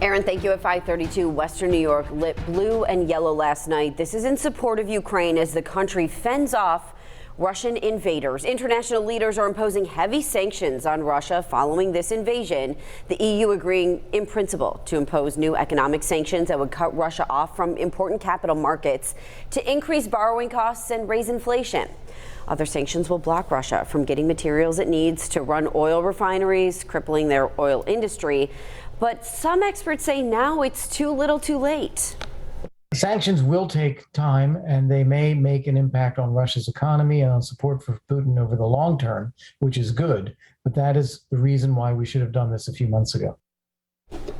Aaron, thank you. At 5:32, Western New York lit blue and yellow last night. This is in support of Ukraine as the country fends off Russian invaders. International leaders are imposing heavy sanctions on Russia following this invasion. The EU agreeing in principle to impose new economic sanctions that would cut Russia off from important capital markets to increase borrowing costs and raise inflation. Other sanctions will block Russia from getting materials it needs to run oil refineries, crippling their oil industry. But some experts say now it's too little too late. Sanctions will take time, and they may make an impact on Russia's economy and on support for Putin over the long term, which is good. But that is the reason why we should have done this a few months ago.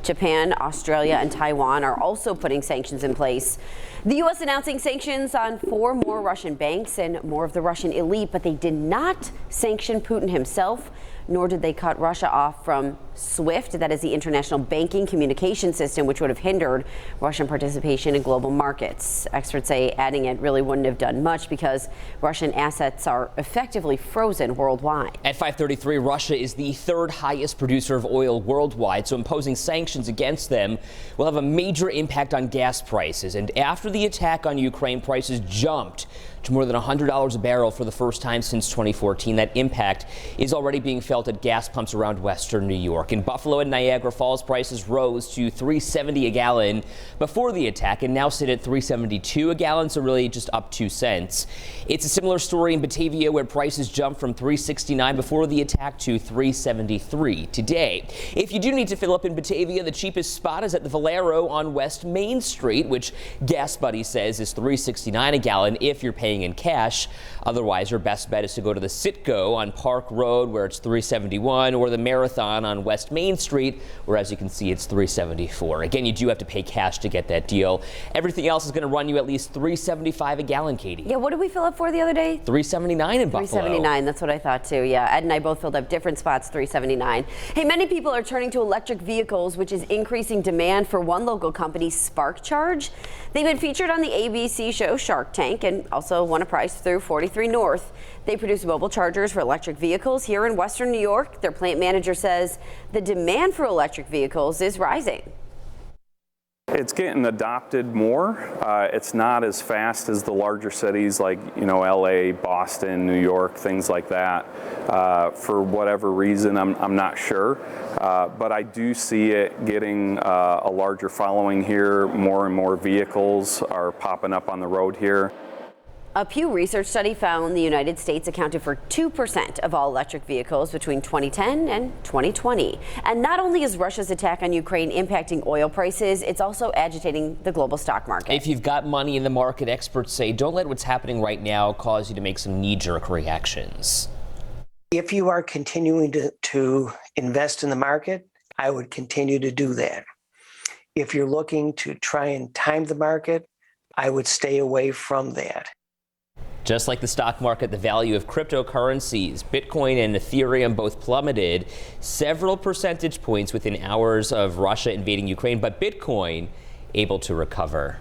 Japan, Australia, and Taiwan are also putting sanctions in place. The U.S. announcing sanctions on 4 more Russian banks and more of the Russian elite, but they did not sanction Putin himself, nor did they cut Russia off from SWIFT, that is the international banking communication system, which would have hindered Russian participation in global markets. Experts say adding it really wouldn't have done much because Russian assets are effectively frozen worldwide. At 5:33, Russia is the 3rd highest producer of oil worldwide, so imposing sanctions against them will have a major impact on gas prices. And after the attack on Ukraine, prices jumped to more than $100 a barrel for the first time since 2014. That impact is already being felt at gas pumps around Western New York. In Buffalo and Niagara Falls, prices rose to $3.70 a gallon before the attack and now sit at $3.72 a gallon, so really just up 2 cents. It's a similar story in Batavia, where prices jumped from $3.69 before the attack to $3.73 today. If you do need to fill up in Batavia, the cheapest spot is at the Valero on West Main Street, which Gas Buddy says is $3.69 a gallon if you're paying in cash. Otherwise, your best bet is to go to the Citgo on Park Road, where it's $3.71, or the Marathon on West Main Street, where, as you can see, it's $3.74. Again, you do have to pay cash to get that deal. Everything else is going to run you at least $3.75 a gallon, Katie. Yeah, what did we fill up for the other day? $3.79 in Buffalo. $3.79, that's what I thought too. Yeah, Ed and I both filled up different spots, $3.79. Hey, many people are turning to electric vehicles, which is increasing demand for one local company, Spark Charge. They've been featured on the ABC show Shark Tank and also won a prize through 43 North. They produce mobile chargers for electric vehicles here in Western New York. Their plant manager says the demand for electric vehicles is rising. It's getting adopted more. It's not as fast as the larger cities like, LA, Boston, New York, things like that. For whatever reason, I'm not sure. But I do see it getting a larger following here. More and more vehicles are popping up on the road here. A Pew Research study found the United States accounted for 2% of all electric vehicles between 2010 and 2020. And not only is Russia's attack on Ukraine impacting oil prices, it's also agitating the global stock market. If you've got money in the market, experts say don't let what's happening right now cause you to make some knee-jerk reactions. If you are continuing to invest in the market, I would continue to do that. If you're looking to try and time the market, I would stay away from that. Just like the stock market, the value of cryptocurrencies, Bitcoin and Ethereum, both plummeted several percentage points within hours of Russia invading Ukraine, but Bitcoin able to recover.